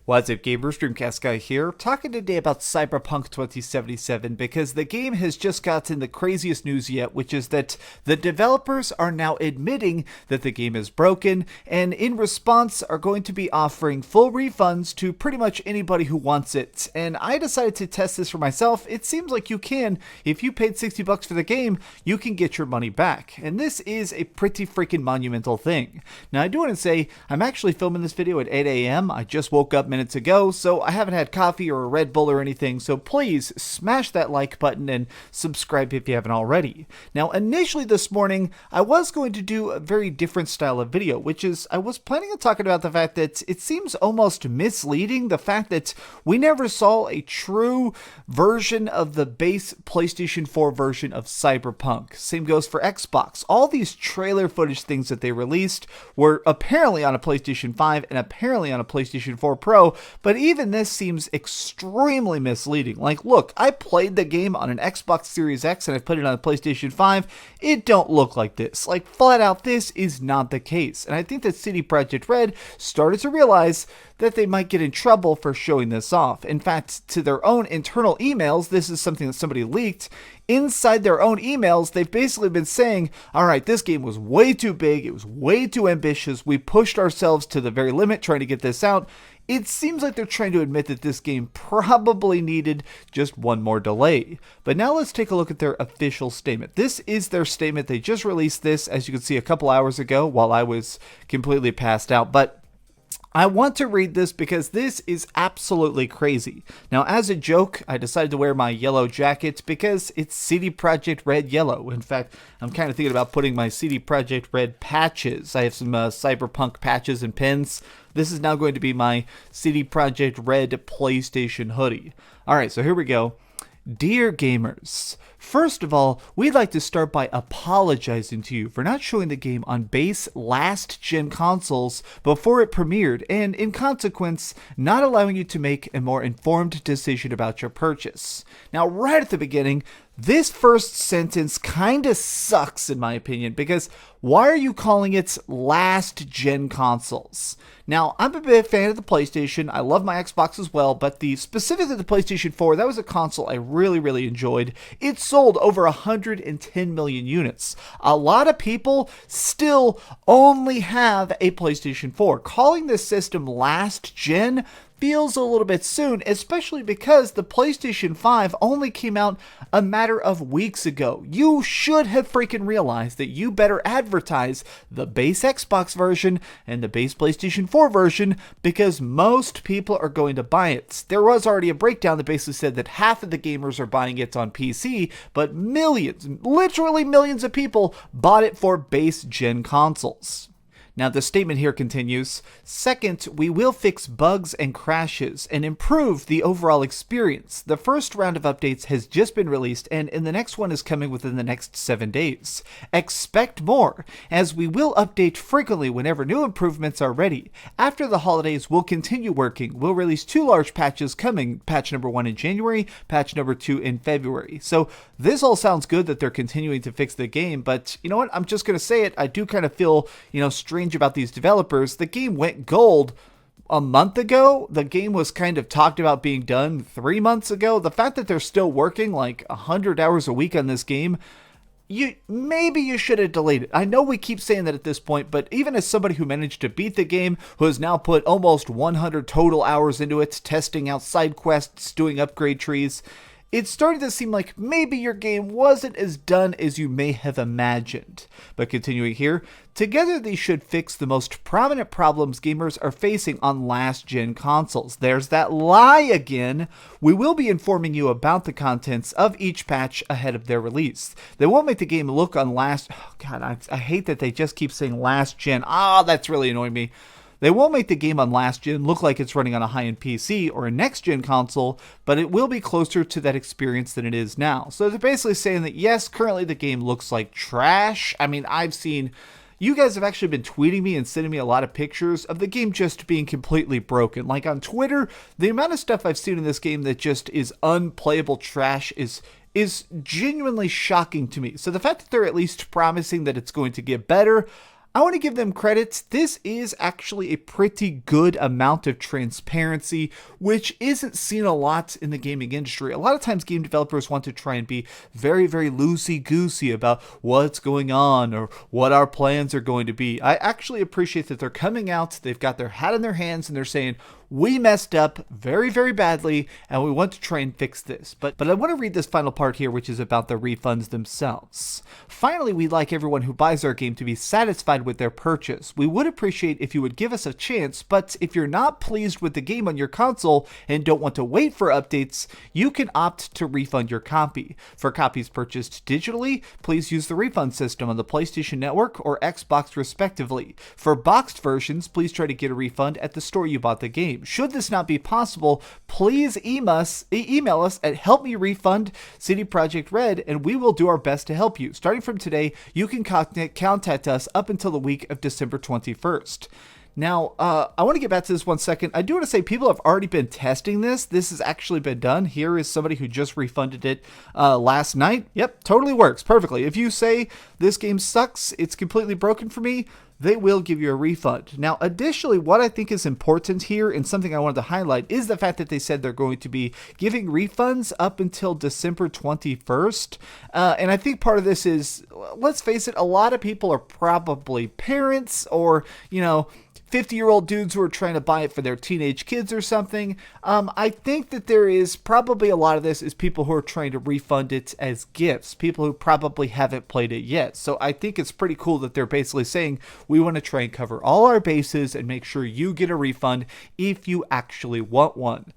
What's up, gamers? Dreamcastguy here, talking today about Cyberpunk 2077 because the game has just gotten the craziest news yet, which is that the developers are now admitting that the game is broken, and in response are going to be offering full refunds to pretty much anybody who wants it. And I decided to test this for myself. It seems like you can. If you paid $60 for the game, you can get your money back. And this is a pretty freaking monumental thing. Now, I do want to say, I'm actually filming this video at 8 a.m. I just woke up minutes ago, so I haven't had coffee or a Red Bull or anything, so please smash that like button and subscribe if you haven't already. Now, initially this morning, I was going to do a very different style of video, which is I was planning on talking about the fact that it seems almost misleading, the fact that we never saw a true version of the base PlayStation 4 version of Cyberpunk. Same goes for Xbox. All these trailer footage things that they released were apparently on a PlayStation 5 and apparently on a PlayStation 4 Pro, but even this seems extremely misleading. Like, look, I played the game on an Xbox Series X and I've played it on a PlayStation 5. It don't look like this. Like, flat out, this is not the case. And I think that CD Projekt Red started to realize that they might get in trouble for showing this off. In fact, to their own internal emails, this is something that somebody leaked. Inside their own emails, they've basically been saying, all right, this game was way too big, it was way too ambitious, we pushed ourselves to the very limit trying to get this out. It seems like they're trying to admit that this game probably needed just one more delay. But now let's take a look at their official statement. This is their statement. They just released this, as you can see, a couple hours ago while I was completely passed out. But I want to read this because this is absolutely crazy. Now, as a joke, I decided to wear my yellow jacket because it's CD Projekt Red yellow. In fact, I'm kind of thinking about putting my CD Projekt Red patches. I have some Cyberpunk patches and pins. This is now going to be my CD Projekt Red PlayStation hoodie. All right, so here we go. Dear gamers, first of all, we'd like to start by apologizing to you for not showing the game on base last-gen consoles before it premiered, and in consequence, not allowing you to make a more informed decision about your purchase. Now, right at the beginning, this first sentence kinda sucks in my opinion, because why are you calling it last-gen consoles? Now, I'm a big fan of the PlayStation, I love my Xbox as well, but specifically the PlayStation 4, that was a console I really enjoyed. It sold over 110 million units. A lot of people still only have a PlayStation 4. Calling this system last-gen feels a little bit soon, especially because the PlayStation 5 only came out a matter of weeks ago. You should have freaking realized that you better advertise the base Xbox version and the base PlayStation 4 version because most people are going to buy it. There was already a breakdown that basically said that half of the gamers are buying it on PC, but millions, literally millions of people bought it for base gen consoles. Now, the statement here continues, second, we will fix bugs and crashes and improve the overall experience. The first round of updates has just been released and the next one is coming within the next 7 days. Expect more, as we will update frequently whenever new improvements are ready. After the holidays, we'll continue working. We'll release 2 large patches coming, patch number 1 in January, patch number 2 in February. So this all sounds good that they're continuing to fix the game, but you know what? I'm just going to say it. I do kind of feel, strange about these developers. The game went gold a month ago. The game was kind of talked about being done 3 months ago. The fact that they're still working like 100 hours a week on this game, maybe you should have delayed it. I know we keep saying that at this point, but even as somebody who managed to beat the game, who has now put almost 100 total hours into it, testing out side quests, doing upgrade trees, it's starting to seem like maybe your game wasn't as done as you may have imagined. But continuing here, together these should fix the most prominent problems gamers are facing on last-gen consoles. There's that lie again. We will be informing you about the contents of each patch ahead of their release. They won't make the game look on last... Oh God, I hate that they just keep saying last-gen. That's really annoying me. They won't make the game on last gen look like it's running on a high-end PC or a next-gen console, but it will be closer to that experience than it is now. So they're basically saying that yes, currently the game looks like trash. I mean, I've seen... You guys have actually been tweeting me and sending me a lot of pictures of the game just being completely broken. Like on Twitter, the amount of stuff I've seen in this game that just is unplayable trash is genuinely shocking to me. So the fact that they're at least promising that it's going to get better, I want to give them credit. This is actually a pretty good amount of transparency, which isn't seen a lot in the gaming industry. A lot of times game developers want to try and be very, very loosey-goosey about what's going on or what our plans are going to be. I actually appreciate that they're coming out, they've got their hat in their hands, and they're saying, we messed up very, very badly, and we want to try and fix this. But I want to read this final part here, which is about the refunds themselves. Finally, we'd like everyone who buys our game to be satisfied with their purchase. We would appreciate if you would give us a chance, but if you're not pleased with the game on your console and don't want to wait for updates, you can opt to refund your copy. For copies purchased digitally, please use the refund system on the PlayStation Network or Xbox respectively. For boxed versions, please try to get a refund at the store you bought the game. Should this not be possible, please email us at helpmerefund CD Projekt Red, and we will do our best to help you. Starting from today, you can contact us up until the week of December 21st. Now, I want to get back to this 1 second. I do want to say people have already been testing this. This has actually been done. Here is somebody who just refunded it last night. Yep, totally works perfectly. If you say this game sucks, it's completely broken for me, they will give you a refund. Now, additionally, what I think is important here and something I wanted to highlight is the fact that they said they're going to be giving refunds up until December 21st. And I think part of this is, let's face it, a lot of people are probably parents or, 50-year-old dudes who are trying to buy it for their teenage kids or something. I think that there is probably a lot of this is people who are trying to refund it as gifts, people who probably haven't played it yet. So I think it's pretty cool that they're basically saying we want to try and cover all our bases and make sure you get a refund if you actually want one.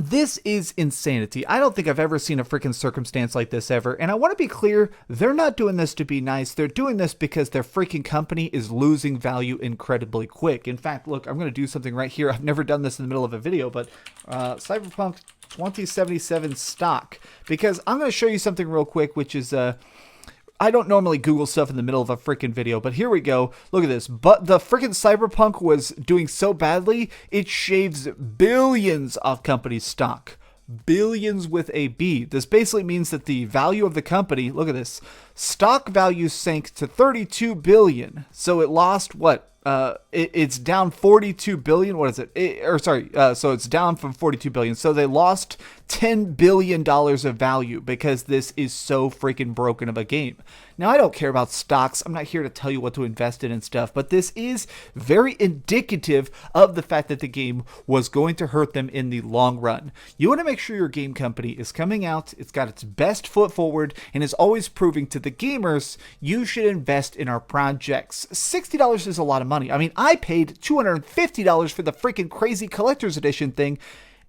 This is insanity. I don't think I've ever seen a freaking circumstance like this ever. And I want to be clear, they're not doing this to be nice. They're doing this because their freaking company is losing value incredibly quick. In fact, look, I'm going to do something right here. I've never done this in the middle of a video, but Cyberpunk 2077 stock. Because I'm going to show you something real quick, which is... I don't normally Google stuff in the middle of a freaking video, but here we go. Look at this. But the freaking Cyberpunk was doing so badly, it shaves billions off company's stock. Billions with a B. This basically means that the value of the company, look at this, stock value sank to 32 billion. So it lost what? It's down 42 billion. What is it? So it's down from 42 billion. So they lost $10 billion of value because this is so freaking broken of a game. Now, I don't care about stocks. I'm not here to tell you what to invest in and stuff, but this is very indicative of the fact that the game was going to hurt them in the long run. You want to make sure your game company is coming out, it's got its best foot forward, and is always proving to the gamers you should invest in our projects. $60 is a lot of money. I mean, I paid $250 for the freaking crazy collector's edition thing,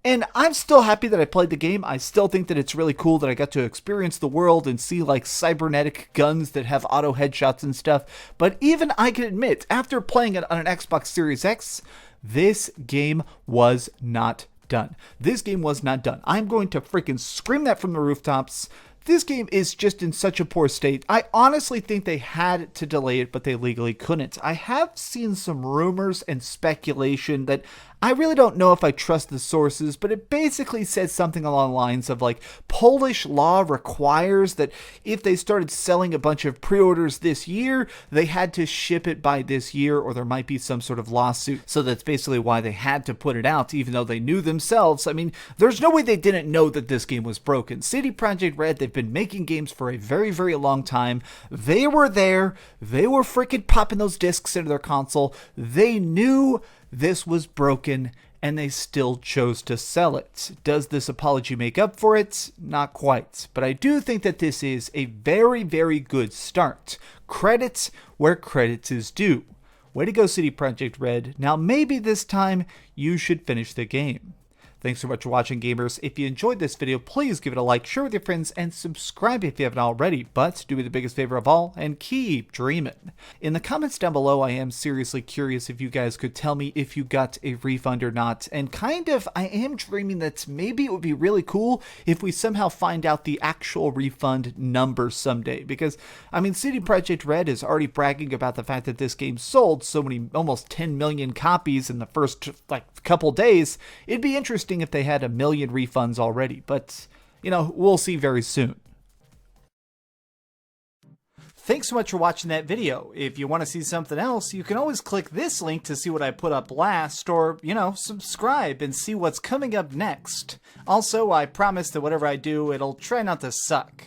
and I'm still happy that I played the game. I still think that it's really cool that I got to experience the world and see like cybernetic guns that have auto headshots and stuff. But even I can admit, after playing it on an Xbox Series X, this game was not done. This game was not done. I'm going to freaking scream that from the rooftops. This game is just in such a poor state. I honestly think they had to delay it, but they legally couldn't. I have seen some rumors and speculation that I really don't know if I trust the sources, but it basically says something along the lines of like Polish law requires that if they started selling a bunch of pre-orders this year, they had to ship it by this year or there might be some sort of lawsuit. So that's basically why they had to put it out, even though they knew themselves. I mean, there's no way they didn't know that this game was broken. CD Projekt Red, they've been making games for a very, very long time. They were there. They were freaking popping those discs into their console. They knew this was broken, and they still chose to sell it. Does this apology make up for it? Not quite. But I do think that this is a very, very good start. Credit where credit is due. Way to go, CD Projekt Red. Now maybe this time you should finish the game. Thanks so much for watching, gamers. If you enjoyed this video, please give it a like, share with your friends, and subscribe if you haven't already. But do me the biggest favor of all, and keep dreaming. In the comments down below, I am seriously curious if you guys could tell me if you got a refund or not. And kind of, I am dreaming that maybe it would be really cool if we somehow find out the actual refund number someday. Because, I mean, CD Projekt Red is already bragging about the fact that this game sold so many, almost 10 million copies in the first, couple days. It'd be interesting if they had 1 million refunds already, but we'll see very soon. Thanks so much for watching that video. If you want to see something else, you can always click this link to see what I put up last, or, subscribe and see what's coming up next. Also, I promise that whatever I do, it'll try not to suck.